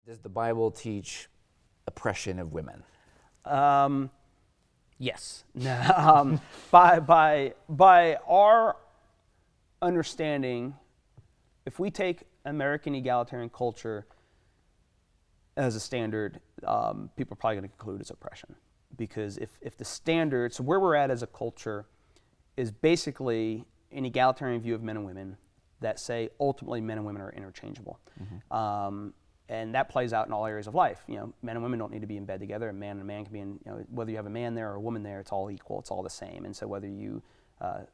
Does the Bible teach oppression of women? Yes. By our understanding, if we take American egalitarian culture as a standard, people are probably going to conclude it's oppression. Because if the standard, so where we're at as a culture is basically an egalitarian view of men and women that say ultimately men and women are interchangeable. Mm-hmm. And that plays out in all areas of life. You know, men and women don't need to be in bed together. A man and a man can be in, whether you have a man there or a woman there, it's all equal. It's all the same. And so whether you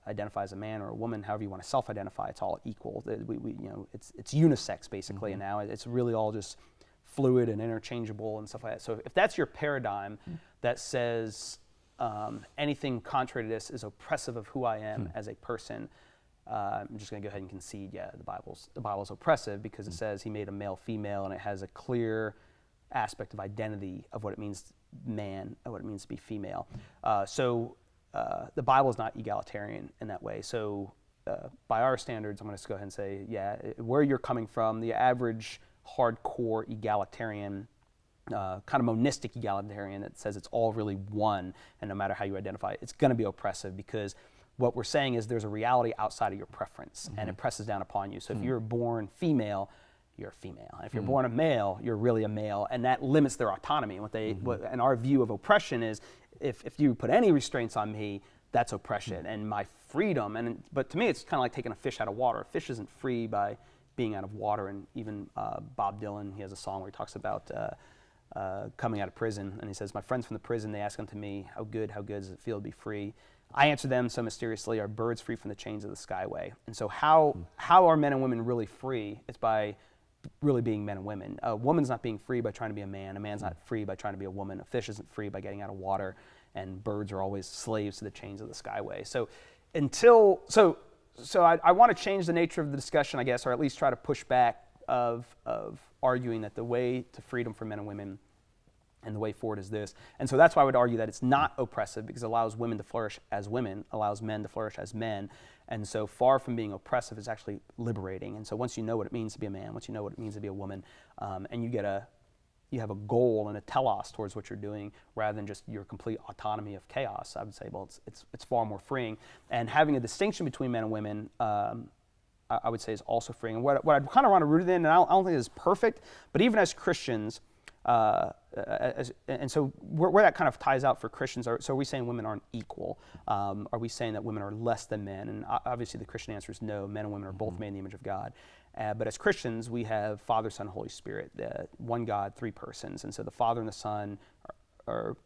identify as a man or a woman, however you want to self-identify, it's all equal. It's unisex basically, mm-hmm. And now it's really all just fluid and interchangeable and stuff like that. So if that's your paradigm that says anything contrary to this is oppressive of who I am as a person, I'm just going to go ahead and concede, the Bible's oppressive because it says he made a male female, and it has a clear aspect of identity of what it means man and what it means to be female. So the Bible is not egalitarian in that way. So by our standards, I'm going to just go ahead and say, where you're coming from, the average hardcore egalitarian, kind of monistic egalitarian that says it's all really one, and no matter how you identify it, it's going to be oppressive because what we're saying is there's a reality outside of your preference, mm-hmm. and it presses down upon you. So if you're born female, you're a female. And if you're born a male, you're really a male, and that limits their autonomy. And and our view of oppression is if you put any restraints on me, that's oppression. And my freedom, but to me it's kind of like taking a fish out of water. A fish isn't free by being out of water, and even Bob Dylan, he has a song where he talks about coming out of prison, and he says, my friends from the prison, they ask unto me, how good does it feel to be free? I answer them so mysteriously, are birds free from the chains of the skyway? And so how are men and women really free? It's by really being men and women. A woman's not being free by trying to be a man. A man's not free by trying to be a woman. A fish isn't free by getting out of water. And birds are always slaves to the chains of the skyway. So I want to change the nature of the discussion, I guess, or at least try to push back of arguing that the way to freedom for men and women and the way forward is this. And so that's why I would argue that it's not oppressive because it allows women to flourish as women, allows men to flourish as men. And so far from being oppressive, it's actually liberating. And so once you know what it means to be a man, once you know what it means to be a woman, and you have a goal and a telos towards what you're doing rather than just your complete autonomy of chaos, I would say, well, it's far more freeing. And having a distinction between men and women, I would say is also freeing. And what I kind of want to root it in, and I don't think it's perfect, but even as Christians, and so where that kind of ties out for Christians, so are we saying women aren't equal? Are we saying that women are less than men? And obviously the Christian answer is no, men and women are both made in the image of God. But as Christians, we have Father, Son, Holy Spirit, one God, three persons. And so the Father and the Son are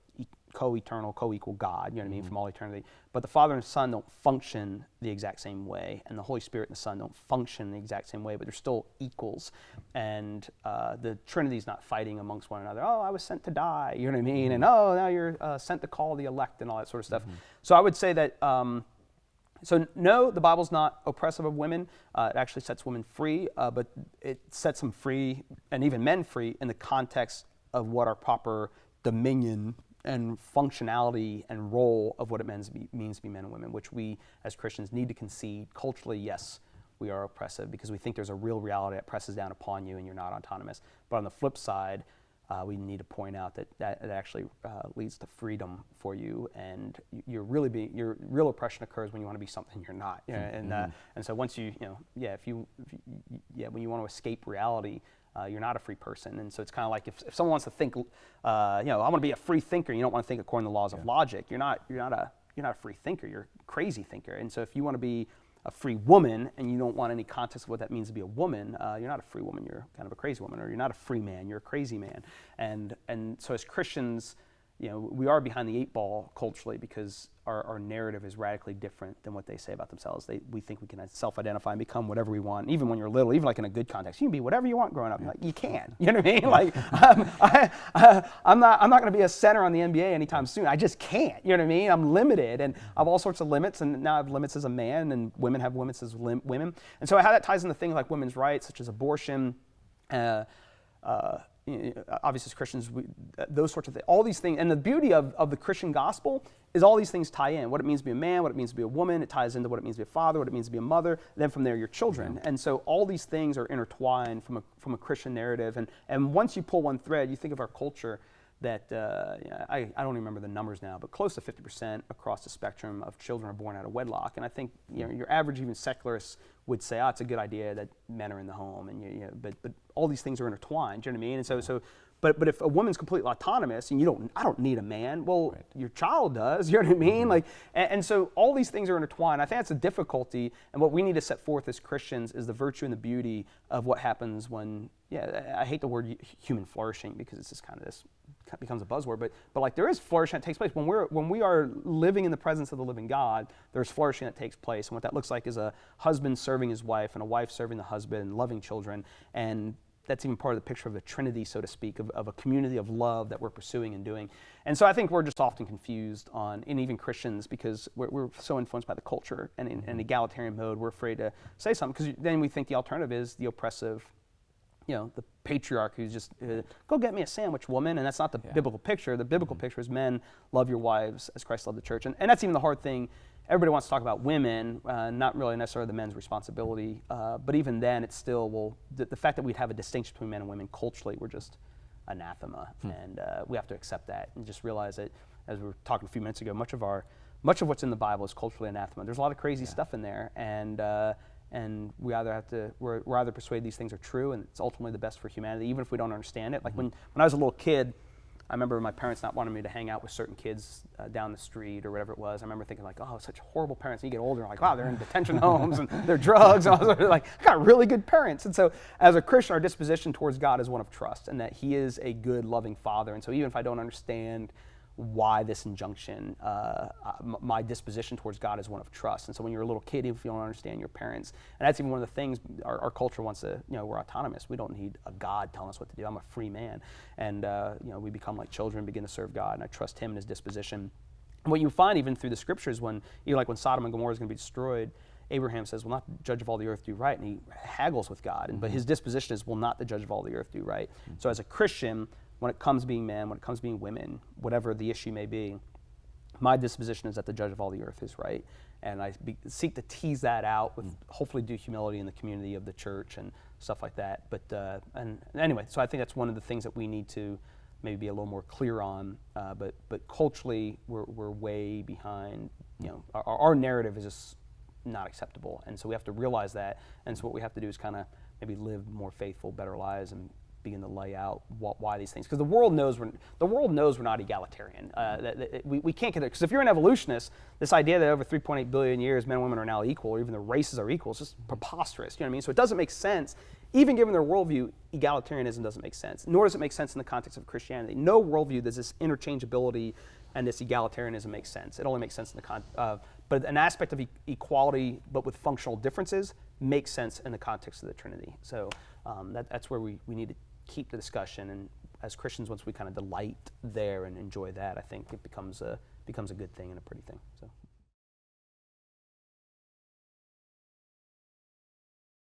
co-eternal, co-equal God, you know what I mean, from all eternity. But the Father and the Son don't function the exact same way, and the Holy Spirit and the Son don't function the exact same way, but they're still equals. And the Trinity's not fighting amongst one another. Oh, I was sent to die, you know what I mean? And oh, now you're sent to call the elect and all that sort of stuff. So I would say that, so no, the Bible's not oppressive of women. It actually sets women free, but it sets them free, and even men free, in the context of what our proper dominion and functionality and role of what it means to be men and women, which we as Christians need to concede. Culturally, yes, we are oppressive because we think there's a real reality that presses down upon you and you're not autonomous. But on the flip side, we need to point out that it actually leads to freedom for you, and your real oppression occurs when you want to be something you're not. And so once when you want to escape reality, you're not a free person. And so it's kind of like if someone wants to think, I want to be a free thinker, you don't want to think according to the laws of logic. You're not a free thinker. You're a crazy thinker. And so if you want to be a free woman and you don't want any context of what that means to be a woman, you're not a free woman. You're kind of a crazy woman. Or you're not a free man. You're a crazy man. And so as Christians, we are behind the eight ball culturally because our narrative is radically different than what they say about themselves. We think we can self-identify and become whatever we want. Even when you're little, even like in a good context, you can be whatever you want growing up. Like, you can. You know what I mean? Like, I'm not going to be a center on the NBA anytime soon. I just can't. You know what I mean? I'm limited, and I have all sorts of limits, and now I have limits as a man, and women have limits as women. And so how that ties into things like women's rights, such as abortion, obviously as Christians, those sorts of things, all these things, and the beauty of the Christian gospel is all these things tie in. What it means to be a man, what it means to be a woman, it ties into what it means to be a father, what it means to be a mother, then from there your children. And so all these things are intertwined from a Christian narrative. And once you pull one thread, you think of our culture that, I don't even remember the numbers now, but close to 50% across the spectrum of children are born out of wedlock. And I think your average even secularists would say, it's a good idea that men are in the home, and but all these things are intertwined. Do you know what I mean? And but if a woman's completely autonomous and I don't need a man, well, right. Your child does. You know what I mean? Like, and so all these things are intertwined. I think that's a difficulty, and what we need to set forth as Christians is the virtue and the beauty of what happens when. I hate the word human flourishing because it's just kind of becomes a buzzword, but like there is flourishing that takes place when we are living in the presence of the living God. There's flourishing that takes place, and what that looks like is a husband serving his wife and a wife serving the husband, loving children, and that's even part of the picture of the Trinity, so to speak, of a community of love that we're pursuing and doing. And so I think we're just often confused and even Christians, because we're so influenced by the culture and in egalitarian mode, we're afraid to say something because then we think the alternative is the oppressive, the patriarch who's just, go get me a sandwich, woman, and that's not the biblical picture. The biblical picture is men, love your wives as Christ loved the church. And that's even the hard thing. Everybody wants to talk about women, not really necessarily the men's responsibility, but even then it's still, the fact that we'd have a distinction between men and women culturally, we're just anathema, and we have to accept that and just realize that, as we were talking a few minutes ago, much of what's in the Bible is culturally anathema. There's a lot of crazy stuff in there, and we either have to, we're either persuaded these things are true and it's ultimately the best for humanity, even if we don't understand it. Like when I was a little kid, I remember my parents not wanting me to hang out with certain kids down the street or whatever it was. I remember thinking like, oh, such horrible parents. And you get older, and like, wow, they're in detention homes and they're drugs. And I was like, I got really good parents. And so as a Christian, our disposition towards God is one of trust, and that He is a good, loving Father. And so even if I don't understand why this injunction, my disposition towards God is one of trust. And so when you're a little kid, even if you don't understand your parents, and that's even one of the things our culture wants to, we're autonomous. We don't need a God telling us what to do. I'm a free man. And, we become like children, begin to serve God, and I trust Him in His disposition. And what you find even through the scriptures, when Sodom and Gomorrah is going to be destroyed, Abraham says, will not the judge of all the earth do right? And he haggles with God. But his disposition is, will not the judge of all the earth do right? So as a Christian, when it comes being men, when it comes being women, whatever the issue may be, my disposition is that the judge of all the earth is right. And I seek to tease that out with hopefully due humility in the community of the church and stuff like that. But and anyway, so I think that's one of the things that we need to maybe be a little more clear on. But culturally, we're way behind. Our narrative is just not acceptable, and so we have to realize that. And so what we have to do is kind of maybe live more faithful, better lives, and begin to lay out why these things, because the world knows we're not egalitarian. We can't get there, because if you're an evolutionist, this idea that over 3.8 billion years men and women are now equal, or even the races are equal, is just preposterous. You know what I mean? So it doesn't make sense. Even given their worldview, egalitarianism doesn't make sense. Nor does it make sense in the context of Christianity. No worldview does this interchangeability and this egalitarianism make sense. It only makes sense in the but an aspect of equality, but with functional differences, makes sense in the context of the Trinity. So that's where we need to keep the discussion, and as Christians, once we kind of delight there and enjoy that, I think it becomes a good thing and a pretty thing. So.